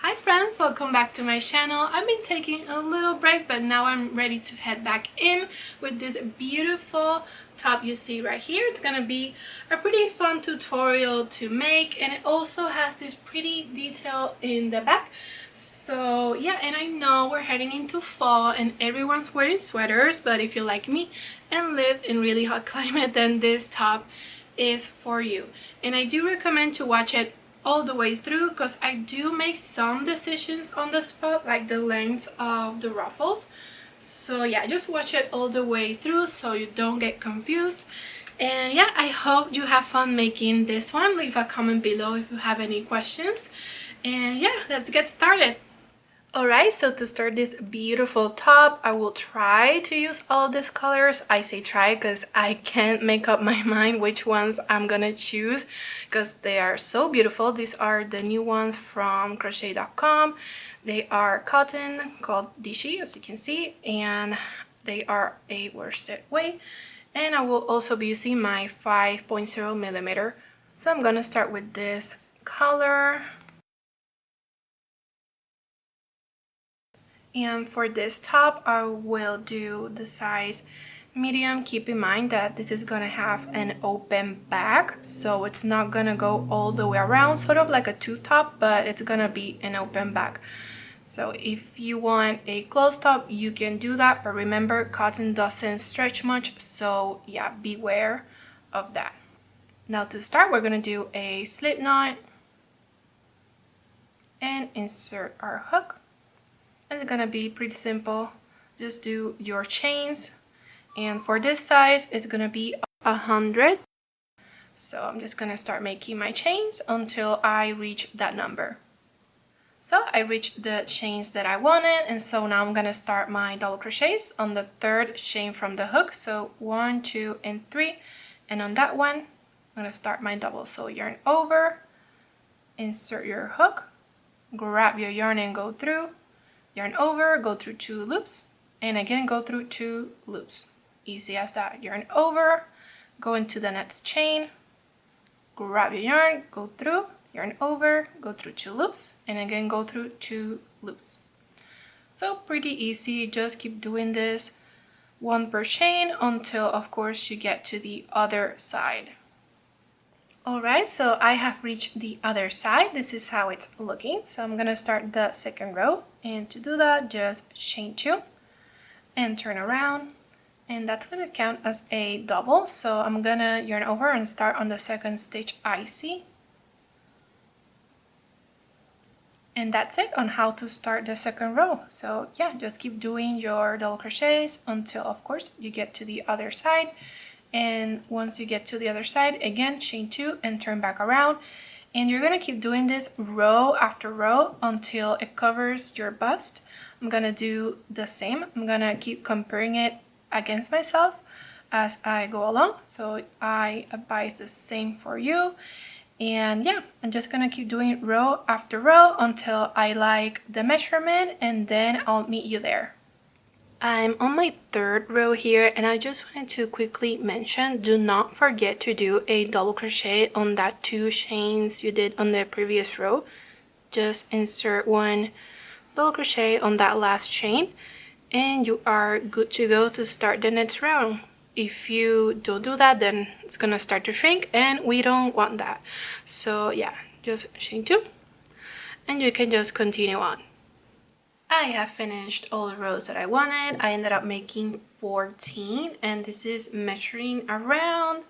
Hi friends, welcome back to my channel. I've been taking a little break, but now I'm ready to head back in with this beautiful top you see right here. It's gonna be a pretty fun tutorial to make, and it also has this pretty detail in the back. So yeah, and I know we're heading into fall and everyone's wearing sweaters, but if you're like me and live in really hot climate, then this top is for you. And I do recommend to watch it all the way through because I do make some decisions on the spot, like the length of the ruffles. So yeah, just watch it all the way through so you don't get confused. And yeah, I hope you have fun making this one. Leave a comment below if you have any questions. And yeah, let's get started. Alright, so to start this beautiful top, I will try to use all of these colors. I say try because I can't make up my mind which ones I'm gonna choose because they are so beautiful. These are the new ones from crochet.com. They are cotton called Ghee, as you can see, and they are a worsted weight. And I will also be using my 5.0 millimeter. So I'm gonna start with this color. And for this top, I will do the size medium. Keep in mind that this is gonna have an open back, so it's not gonna go all the way around, sort of like a two top, but it's gonna be an open back. So if you want a closed top, you can do that, but remember, cotton doesn't stretch much, so yeah, beware of that. Now to start, we're gonna do a slip knot and insert our hook. And it's gonna be pretty simple. Just do your chains, and for this size it's gonna be 100. So I'm just gonna start making my chains until I reach that number. So I reached the chains that I wanted, and so now I'm gonna start my double crochets on the third chain from the hook. So 1, 2, and 3, and on that one I'm gonna start my double. So yarn over, insert your hook, grab your yarn and go through, yarn over, go through 2 loops, and again go through 2 loops. Easy as that. Yarn over, go into the next chain, grab your yarn, go through, yarn over, go through 2 loops, and again go through 2 loops. So pretty easy. Just keep doing this, 1 per chain, until of course you get to the other side. Alright, so I have reached the other side. This is how it's looking. So I'm gonna start the second row, and to do that, just chain 2 and turn around, and that's gonna count as a double. So I'm gonna yarn over and start on the second stitch I see. And that's it on how to start the second row. So yeah, just keep doing your double crochets until of course you get to the other side. And once you get to the other side, again chain 2 and turn back around, and you're gonna keep doing this row after row until it covers your bust. I'm gonna do the same. I'm gonna keep comparing it against myself as I go along, so I advise the same for you. And yeah, I'm just gonna keep doing row after row until I like the measurement, and then I'll meet you there. I'm on my third row here, and I just wanted to quickly mention, do not forget to do a double crochet on that 2 chains you did on the previous row. Just insert 1 double crochet on that last chain, and you are good to go to start the next round. If you don't do that, then it's gonna start to shrink, and we don't want that. So yeah, just chain 2, and you can just continue on. I have finished all the rows that I wanted. I ended up making 14, and this is measuring around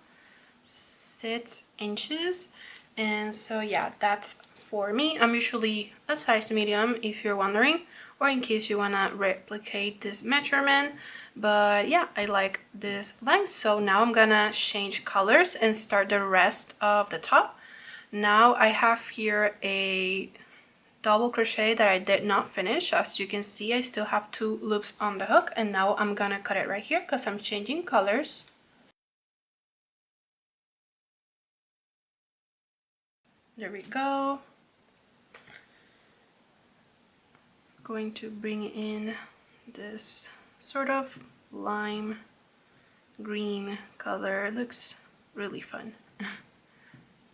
6 inches. And so yeah, that's for me. I'm usually a size medium, if you're wondering, or in case you want to replicate this measurement. But yeah, I like this length. So now I'm gonna change colors and start the rest of the top. Now I have here a double crochet that I did not finish. As you can see, I still have 2 loops on the hook, and now I'm gonna cut it right here because I'm changing colors. There we go. Going to bring in this sort of lime green color. It looks really fun.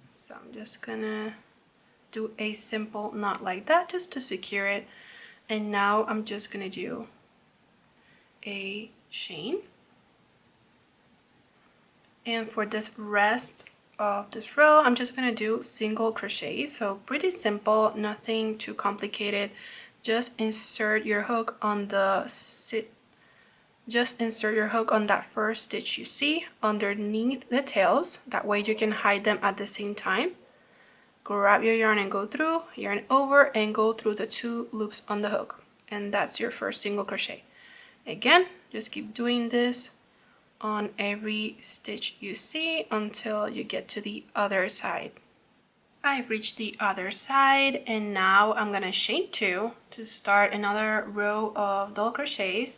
So I'm just gonna do a simple knot like that just to secure it. And now I'm just gonna do a chain. And for this rest of this row, I'm just gonna do single crochet. So pretty simple, nothing too complicated. Just insert your hook on the that first stitch you see underneath the tails. That way you can hide them at the same time. Grab your yarn and go through, yarn over and go through the 2 loops on the hook. And that's your first single crochet. Again, just keep doing this on every stitch you see until you get to the other side. I've reached the other side and now I'm gonna chain 2 to start another row of double crochets,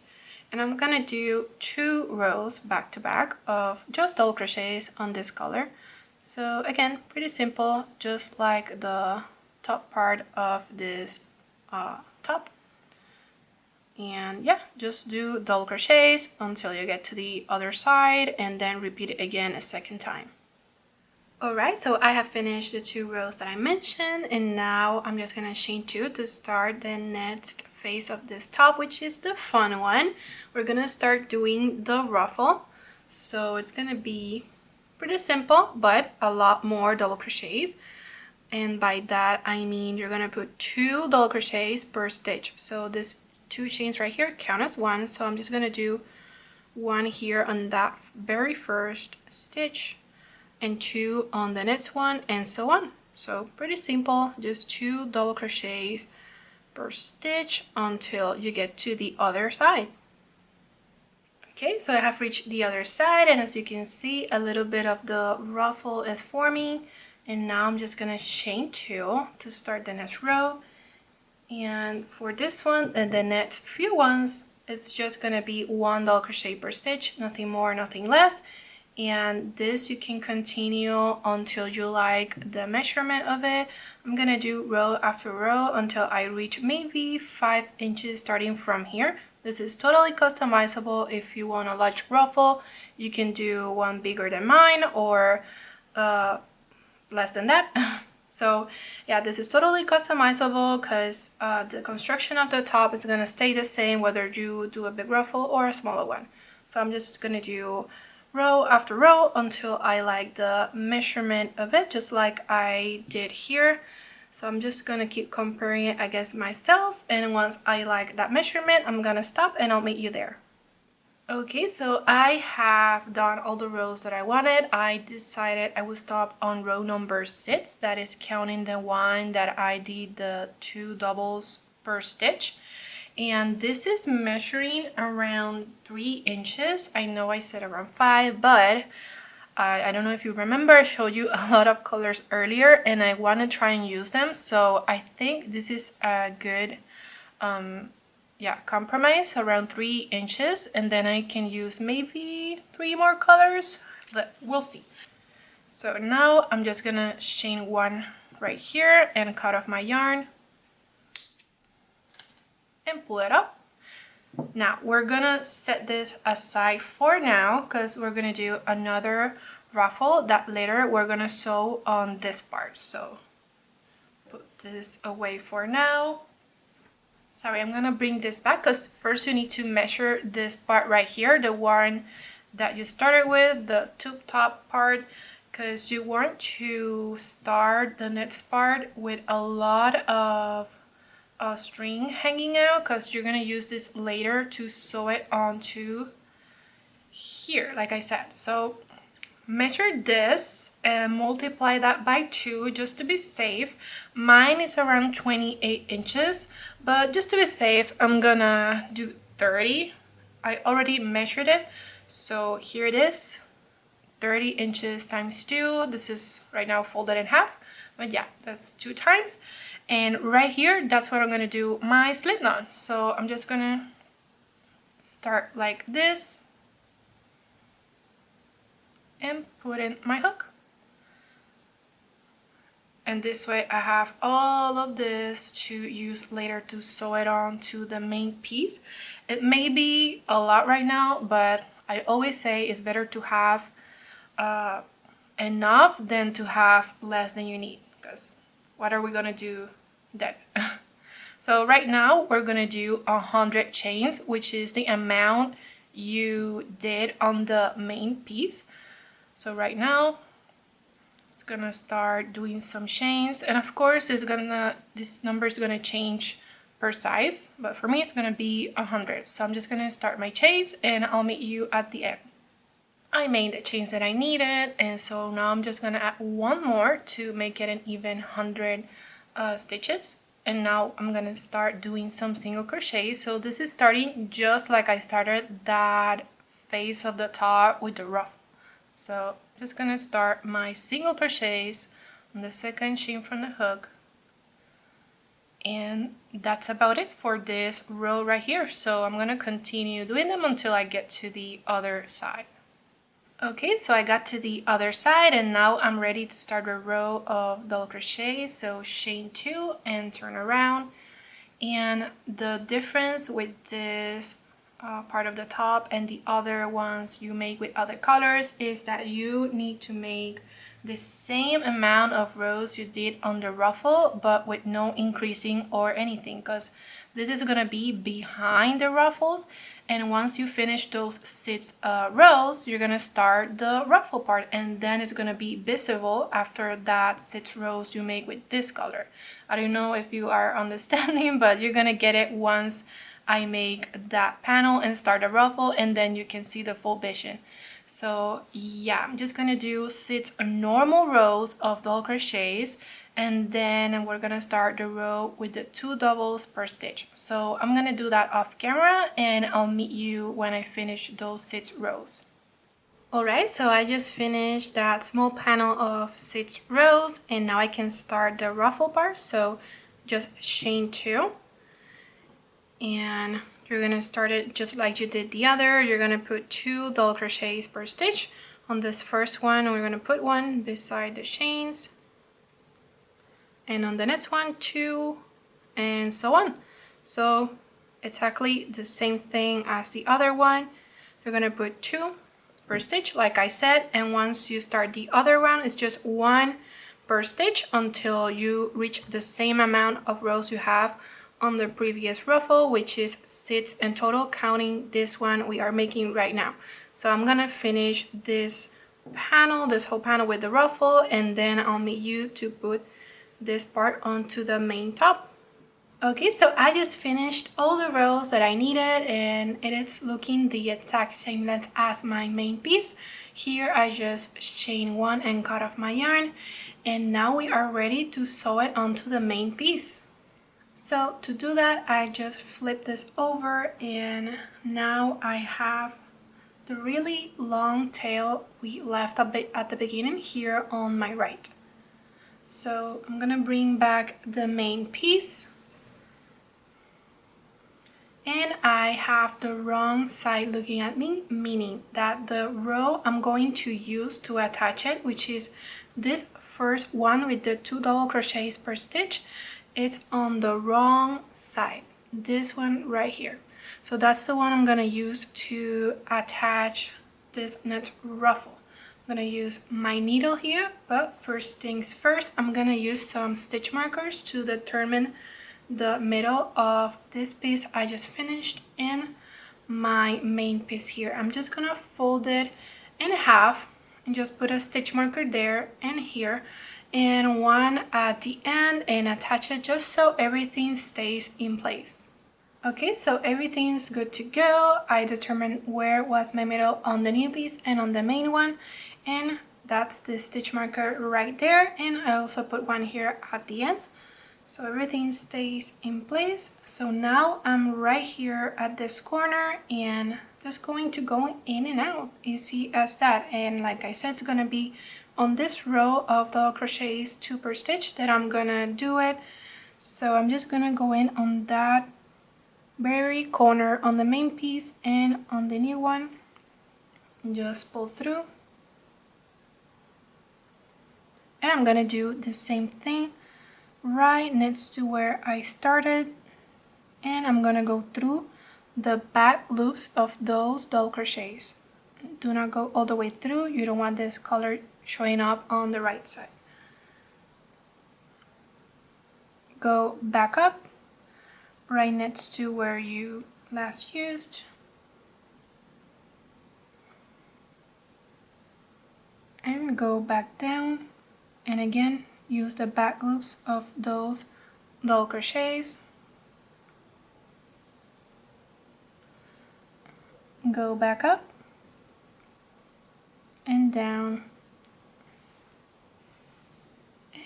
and I'm gonna do 2 rows back to back of just double crochets on this color. So again, pretty simple, just like the top part of this top. And yeah, just do double crochets until you get to the other side and then repeat it again a second time. Alright, so I have finished the 2 rows that I mentioned, and now I'm just gonna chain 2 to start the next phase of this top, which is the fun one. We're gonna start doing the ruffle. So it's gonna be pretty simple, but a lot more double crochets. And by that I mean you're gonna put 2 double crochets per stitch. So this 2 chains right here count as 1. So I'm just gonna do 1 here on that very first stitch, and 2 on the next one, and so on. So pretty simple, just 2 double crochets per stitch until you get to the other side. Okay, so I have reached the other side, and as you can see, a little bit of the ruffle is forming, and now I'm just gonna chain 2 to start the next row. And for this one and the next few ones, it's just gonna be 1 double crochet per stitch, nothing more, nothing less. And this you can continue until you like the measurement of it. I'm gonna do row after row until I reach maybe 5 inches starting from here. This is totally customizable. If you want a large ruffle, you can do one bigger than mine or less than that. So yeah, this is totally customizable because the construction of the top is gonna stay the same whether you do a big ruffle or a smaller one. So I'm just gonna do row after row until I like the measurement of it, just like I did here. So I'm just gonna keep comparing it against myself, and once I like that measurement, I'm gonna stop and I'll meet you there. Okay, so I have done all the rows that I wanted. I decided I would stop on row number 6, that is counting the one that I did the 2 doubles per stitch. And this is measuring around 3 inches. I know I said around 5, but I don't know if you remember, I showed you a lot of colors earlier and I want to try and use them. So I think this is a good compromise, around 3 inches. And then I can use maybe 3 more colors, but we'll see. So now I'm just going to chain 1 right here and cut off my yarn. And pull it up. Now we're gonna set this aside for now because we're gonna do another ruffle that later we're gonna sew on this part. So put this away for now. Sorry, I'm gonna bring this back because first you need to measure this part right here, the one that you started with, the tube top part, because you want to start the next part with a lot of string hanging out because you're going to use this later to sew it onto here, like I said. So measure this and multiply that by 2 just to be safe. Mine is around 28 inches, but just to be safe, I'm gonna do 30. I already measured it, so here it is, 30 inches times 2. This is right now folded in half, but yeah, that's 2 times. And right here, that's where I'm gonna do my slip knot. So I'm just gonna start like this and put in my hook. And this way I have all of this to use later to sew it on to the main piece. It may be a lot right now, but I always say it's better to have enough than to have less than you need, because what are we gonna do then? So right now we're gonna do 100 chains, which is the amount you did on the main piece. So right now it's gonna start doing some chains, and of course this number is gonna change per size, but for me it's gonna be 100. So I'm just gonna start my chains and I'll meet you at the end. I made the chains that I needed, and so now I'm just gonna add one more to make it an even 100 stitches. And now I'm gonna start doing some single crochet. So this is starting just like I started that face of the top with the ruffle. So I'm just gonna start my single crochets on the second chain from the hook, and that's about it for this row right here. So I'm gonna continue doing them until I get to the other side. Okay, so I got to the other side and now I'm ready to start a row of double crochet. So chain 2 and turn around. And the difference with this part of the top and the other ones you make with other colors is that you need to make the same amount of rows you did on the ruffle, but with no increasing or anything, because this is going to be behind the ruffles, and once you finish those 6 rows, you're going to start the ruffle part, and then it's going to be visible after that 6 rows you make with this color. I don't know if you are understanding, but you're going to get it once I make that panel and start the ruffle, and then you can see the full vision. So yeah, I'm just gonna do 6 normal rows of double crochets, and then we're gonna start the row with the 2 doubles per stitch. So I'm gonna do that off camera and I'll meet you when I finish those 6 rows. Alright, so I just finished that small panel of 6 rows and now I can start the ruffle part. So just chain 2 and you're gonna start it just like you did the other. You're gonna put 2 double crochets per stitch. On this first one, we're gonna put 1 beside the chains. And on the next one, 2, and so on. So exactly the same thing as the other one. You're gonna put 2 per stitch, like I said. And once you start the other one, it's just 1 per stitch until you reach the same amount of rows you have on the previous ruffle, which is 6 in total, counting this one we are making right now. So I'm gonna finish this panel, this whole panel with the ruffle, and then I'll meet you to put this part onto the main top. Okay, so I just finished all the rows that I needed and it is looking the exact same length as my main piece. Here I just chain 1 and cut off my yarn, and now we are ready to sew it onto the main piece. So to do that, I just flip this over and now I have the really long tail we left a bit at the beginning here on my right. So I'm gonna bring back the main piece and I have the wrong side looking at me, meaning that the row I'm going to use to attach it, which is this first one with the 2 double crochets per stitch, it's on the wrong side, this one right here. So that's the one I'm gonna use to attach this next ruffle. I'm gonna use my needle here, but first things first, I'm gonna use some stitch markers to determine the middle of this piece I just finished in my main piece here. I'm just gonna fold it in half and just put a stitch marker there and here, and one at the end, and attach it just so everything stays in place. Okay, so everything's good to go. I determined where was my middle on the new piece and on the main one, and that's the stitch marker right there, and I also put one here at the end so everything stays in place. So now I'm right here at this corner and just going to go in and out, easy as that. And like I said, it's gonna be on this row of double crochets 2 per stitch that I'm gonna do it. So I'm just gonna go in on that very corner on the main piece and on the new one, just pull through, and I'm gonna do the same thing right next to where I started, and I'm gonna go through the back loops of those double crochets. Do not go all the way through, you don't want this color showing up on the right side. go back up right next to where you last used, and go back down, and again use the back loops of those double crochets, go back up and down,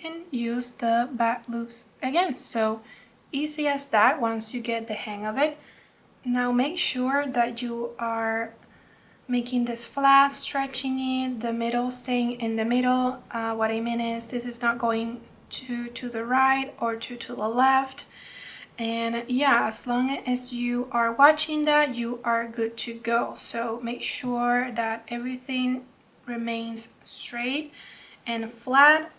and use the back loops again. So easy as that once you get the hang of it. Now make sure that you are making this flat, stretching it, the middle staying in the middle. What I mean is this is not going to the right or to the left. And yeah, as long as you are watching that, you are good to go. So make sure that everything remains straight and flat.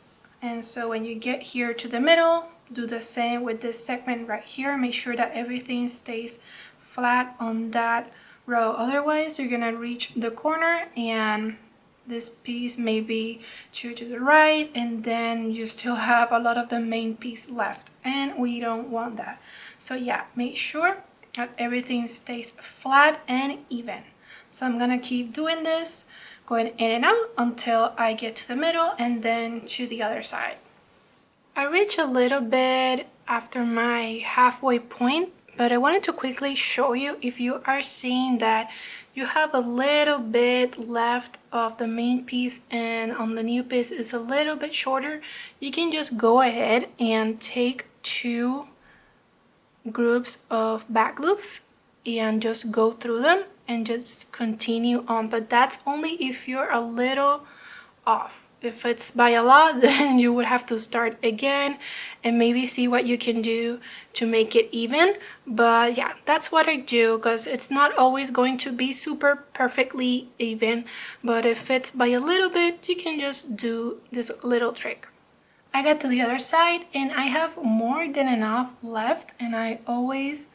And so when you get here to the middle, do the same with this segment right here. Make sure that everything stays flat on that row, otherwise you're gonna reach the corner and this piece may be to the right, and then you still have a lot of the main piece left, and we don't want that. So yeah, make sure that everything stays flat and even. So I'm gonna keep doing this, going in and out until I get to the middle and then to the other side. I reach a little bit after my halfway point, but I wanted to quickly show you, if you are seeing that you have a little bit left of the main piece and on the new piece is a little bit shorter, you can just go ahead and take 2 groups of back loops and just go through them and just continue on. But that's only if you're a little off. If it's by a lot, then you would have to start again and maybe see what you can do to make it even. But yeah, that's what I do, because it's not always going to be super perfectly even. But if it's by a little bit, you can just do this little trick. I got to the other side and I have more than enough left, and I always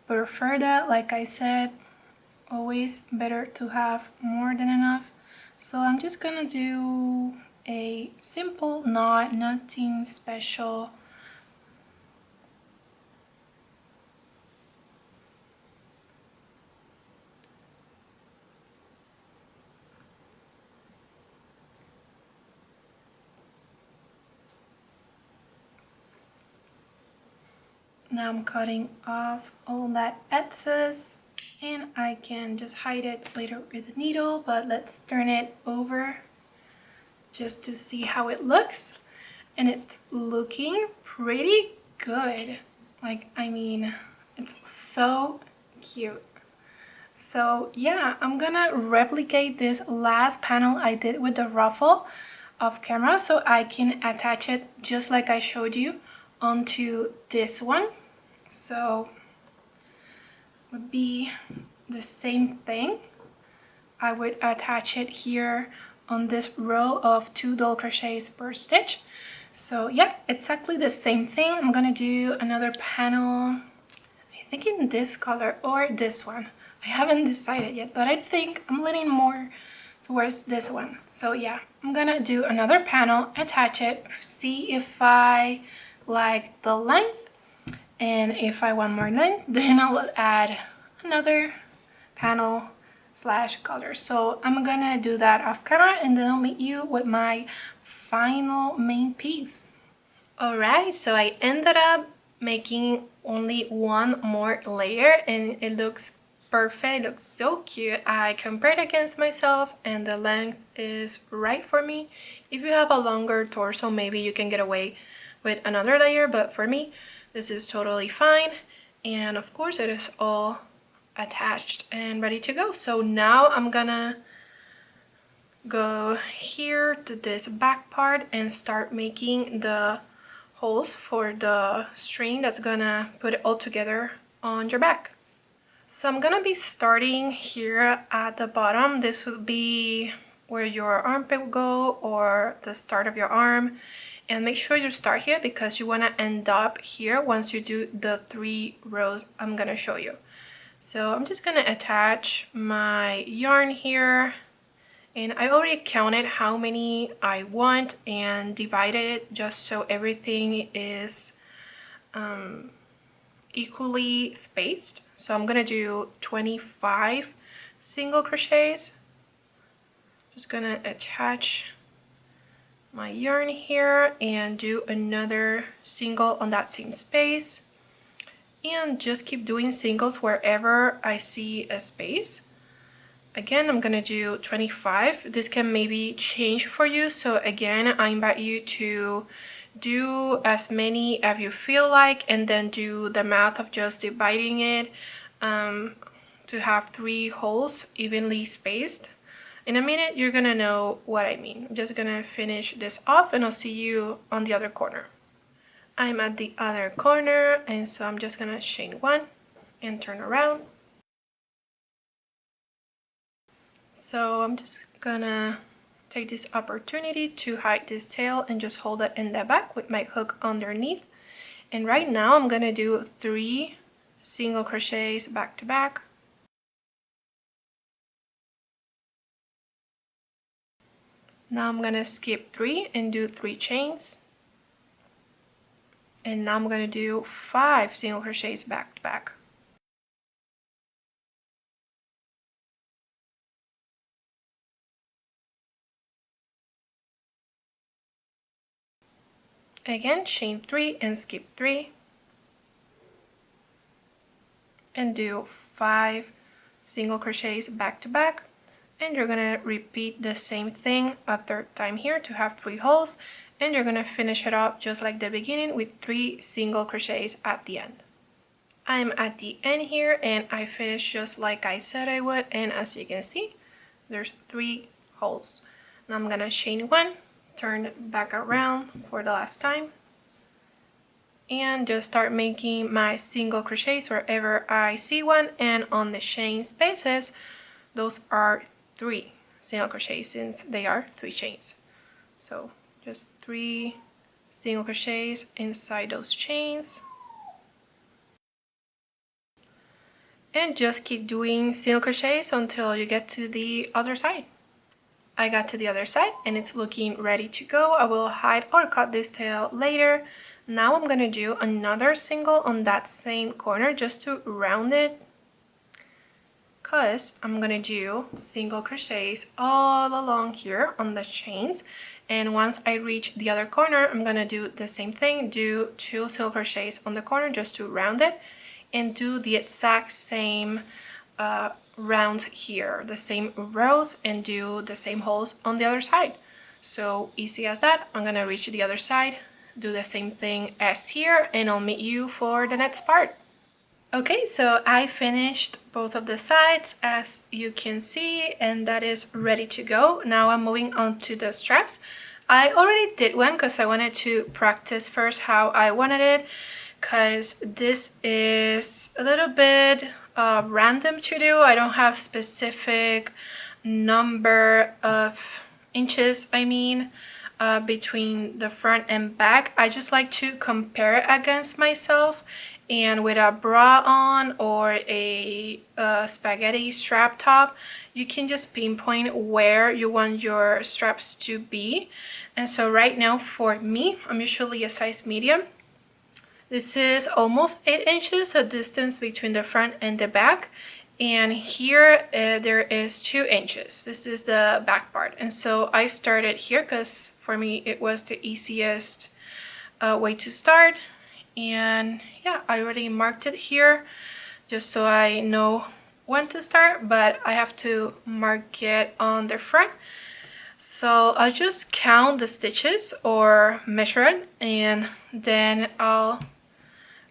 prefer that. Like I said, always better to have more than enough. So I'm just gonna do a simple knot, nothing special. Now I'm cutting off all that excess, and I can just hide it later with a needle, but let's turn it over just to see how it looks. And it's looking pretty good. Like, I mean, it's so cute. So yeah, I'm gonna replicate this last panel I did with the ruffle off camera so I can attach it just like I showed you onto this one. So would be the same thing. I would attach it here on this row of 2 double crochets per stitch. So yeah, exactly the same thing. I'm gonna do another panel, I think in this color or this one. I haven't decided yet, but I think I'm leaning more towards this one. So yeah, I'm gonna do another panel, attach it, see if I like the length, and if I want more length, then I will add another panel / color. So I'm gonna do that off camera, and then I'll meet you with my final main piece. Alright, so I ended up making only one more layer and it looks perfect, it looks so cute. I compared against myself and the length is right for me. If you have a longer torso, maybe you can get away with another layer, but for me this is totally fine. And of course it is all attached and ready to go. So now I'm gonna go here to this back part and start making the holes for the string that's gonna put it all together on your back. So I'm gonna be starting here at the bottom. This would be where your armpit will go, or the start of your arm, and make sure you start here because you want to end up here once you do the 3 rows I'm gonna show you. So I'm just gonna attach my yarn here, and I already counted how many I want and divided it just so everything is equally spaced. So I'm gonna do 25 single crochets. Just gonna attach my yarn here and do another single on that same space, and just keep doing singles wherever I see a space. Again, I'm gonna do 25. This can maybe change for you, so again, I invite you to do as many as you feel like, and then do the math of just dividing it to have 3 holes evenly spaced. In a minute, you're gonna know what I mean. I'm just gonna finish this off and I'll see you on the other corner. I'm at the other corner, and so I'm just gonna chain 1 and turn around. So I'm just gonna take this opportunity to hide this tail and just hold it in the back with my hook underneath. And right now I'm gonna do 3 single crochets back to back. Now I'm gonna skip 3 and do 3 chains. And now I'm gonna do 5 single crochets back to back. Again, chain 3 and skip 3. And do 5 single crochets back to back. And you're gonna repeat the same thing a 3rd time here to have 3 holes, and you're gonna finish it up just like the beginning with 3 single crochets at the end. I'm at the end here and I finished just like I said I would, and as you can see, there's 3 holes. Now I'm gonna chain 1, turn back around for the last time, and just start making my single crochets wherever I see one, and on the chain spaces, those are 3 single crochets since they are 3 chains. So just 3 single crochets inside those chains, and just keep doing single crochets until you get to the other side. I got to the other side and it's looking ready to go. I will hide or cut this tail later. Now I'm gonna do another single on that same corner just to round it, because I'm gonna do single crochets all along here on the chains, and once I reach the other corner I'm gonna do the same thing, do 2 single crochets on the corner just to round it, and do the exact same round here, the same rows, and do the same holes on the other side. So easy as that. I'm gonna reach the other side, do the same thing as here, and I'll meet you for the next part. Okay, so I finished both of the sides as you can see, and that is ready to go. Now I'm moving on to the straps. I already did one because I wanted to practice first how I wanted it, because this is a little bit random to do. I don't have specific number of inches, between the front and back. I just like to compare it against myself, and with a bra on or a spaghetti strap top, you can just pinpoint where you want your straps to be. And so right now for me, I'm usually a size medium. This is almost 8 inches, a distance between the front and the back. And here there is 2 inches. This is the back part. And so I started here because for me it was the easiest way to start. And yeah, I already marked it here just so I know when to start, but I have to mark it on the front. So I'll just count the stitches or measure it, and then I'll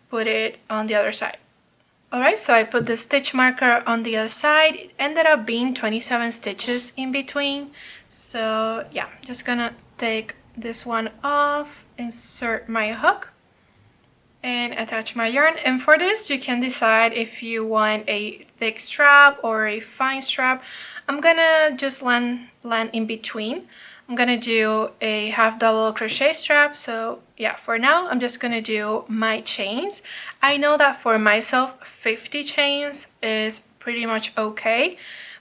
put it on the other side. Alright, so I put the stitch marker on the other side. It ended up being 27 stitches in between. So yeah, just gonna take this one off, insert my hook, and attach my yarn. And for this you can decide if you want a thick strap or a fine strap. I'm gonna just land in between. I'm gonna do a half double crochet strap. So yeah, for now I'm just gonna do my chains. I know that for myself 50 chains is pretty much okay,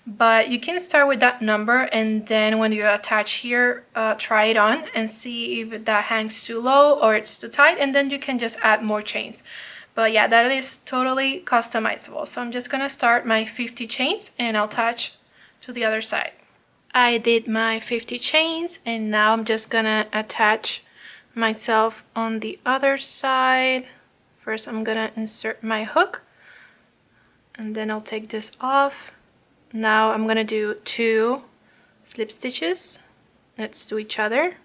but you can start with that number, and then when you attach here, try it on and see if that hangs too low or it's too tight, and then you can just add more chains. But yeah, that is totally customizable. So I'm just gonna start my 50 chains and I'll attach to the other side. I did my 50 chains and now I'm just gonna attach myself on the other side. First I'm gonna insert my hook and then I'll take this off. Now I'm gonna do 2 slip stitches next to each other.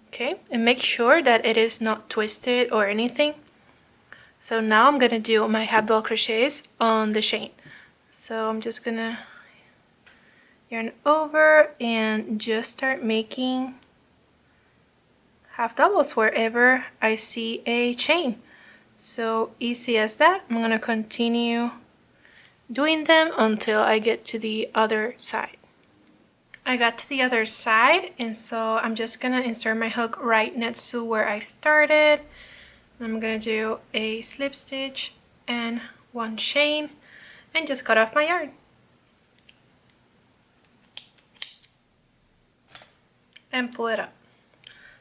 Okay, and make sure that it is not twisted or anything. So now I'm gonna do my half double crochets on the chain. So I'm just gonna yarn over and just start making half doubles wherever I see a chain. So easy as that. I'm gonna continue doing them until I get to the other side. I got to the other side, and so I'm just gonna insert my hook right next to where I started. I'm gonna do a slip stitch and 1 chain and just cut off my yarn. And pull it up.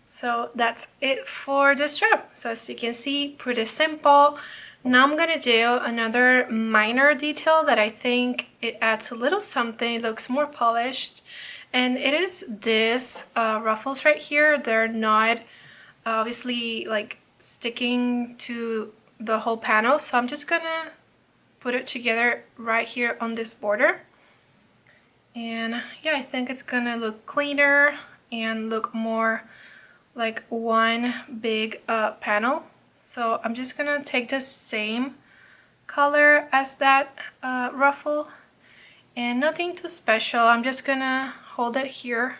So that's it for the strap. So as you can see, pretty simple. Now I'm gonna do another minor detail that I think it adds a little something, it looks more polished. And it is this ruffles right here. They're not obviously like sticking to the whole panel. So I'm just gonna put it together right here on this border. And yeah, I think it's gonna look cleaner and look more like one big panel. So I'm just gonna take the same color as that ruffle and nothing too special. I'm just gonna hold it here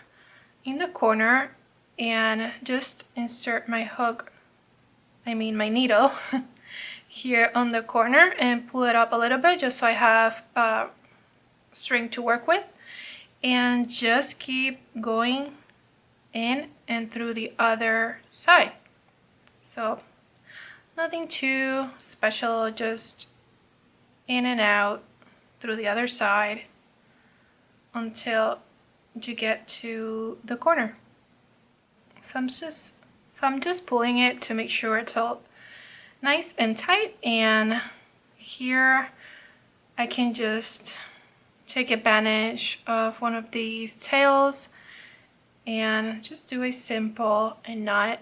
in the corner and just insert my hook, I mean my needle, here on the corner and pull it up a little bit just so I have string to work with, and just keep going in and through the other side. So nothing too special, just in and out through the other side until you get to the corner. So I'm just pulling it to make sure it's all nice and tight, and here I can just take advantage of one of these tails and just do a simple knot,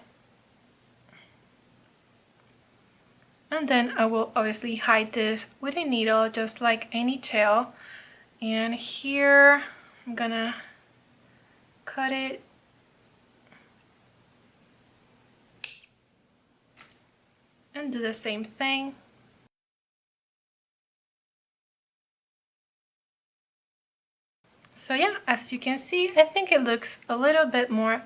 and then I will obviously hide this with a needle just like any tail. And here I'm gonna cut it and do the same thing. So yeah, as you can see, I think it looks a little bit more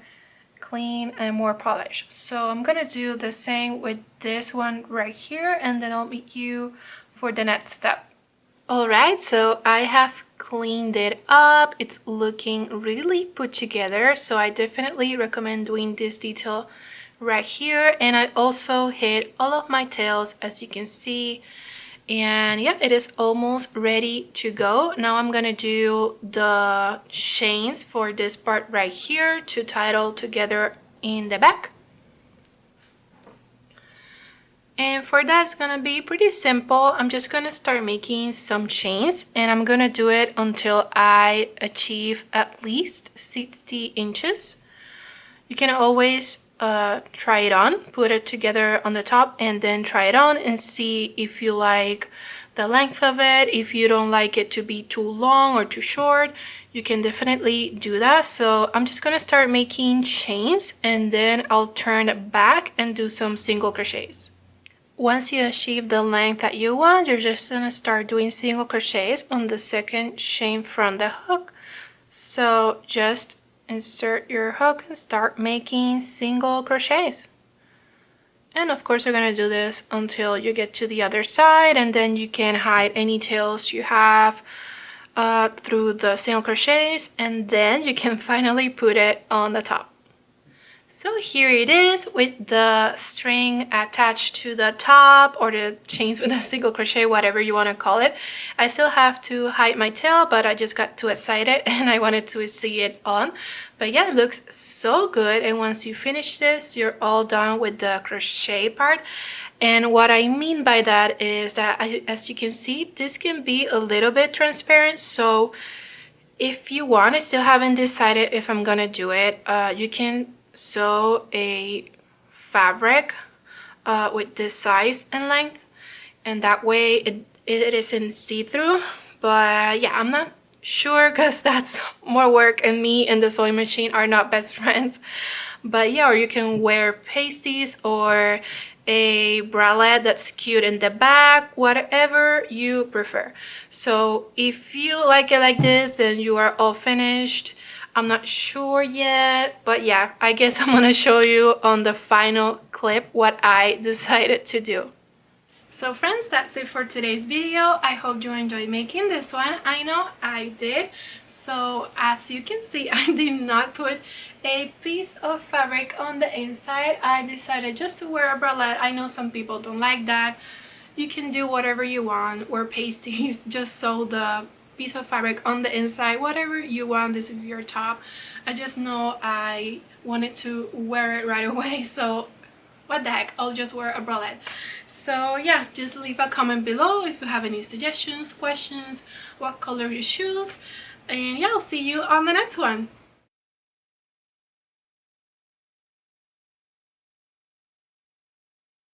clean and more polished. So I'm gonna do the same with this one right here, and then I'll meet you for the next step. Alright, so I have cleaned it up. It's looking really put together, so I definitely recommend doing this detail right here. And I also hid all of my tails, as you can see, and yeah, it is almost ready to go. Now I'm gonna do the chains for this part right here to tie it all together in the back. And for that, it's gonna be pretty simple. I'm just gonna start making some chains, and I'm gonna do it until I achieve at least 60 inches. You can always try it on, put it together on the top, and then try it on and see if you like the length of it. If you don't like it to be too long or too short, you can definitely do that. So I'm just gonna start making chains, and then I'll turn it back and do some single crochets. Once you achieve the length that you want, you're just gonna start doing single crochets on the second chain from the hook. So just insert your hook and start making single crochets. And of course, you're gonna do this until you get to the other side, and then you can hide any tails you have through the single crochets, and then you can finally put it on the top. So here it is with the string attached to the top, or the chains with a single crochet, whatever you want to call it. I still have to hide my tail, but I just got too excited and I wanted to see it on. But yeah, it looks so good. And once you finish this, you're all done with the crochet part. And what I mean by that is that, as you can see, this can be a little bit transparent. So if you want, I still haven't decided if I'm gonna do it. You can sew a fabric with this size and length, and that way it isn't see-through. But yeah, I'm not sure because that's more work, and me and the sewing machine are not best friends. But yeah, or you can wear pasties or a bralette that's cute in the back, whatever you prefer. So if you like it like this and you are all finished, I'm not sure yet, but yeah, I guess I'm gonna show you on the final clip what I decided to do. So friends, that's it for today's video. I hope you enjoyed making this one. I know I did. So as you can see, I did not put a piece of fabric on the inside. I decided just to wear a bralette. I know some people don't like that. You can do whatever you want, wear pasties, just sew the piece of fabric on the inside, whatever you want. This is your top. I just know I wanted to wear it right away, so what the heck, I'll just wear a bralette. So yeah, just leave a comment below if you have any suggestions, questions, what color you choose, and yeah, I'll see you on the next one.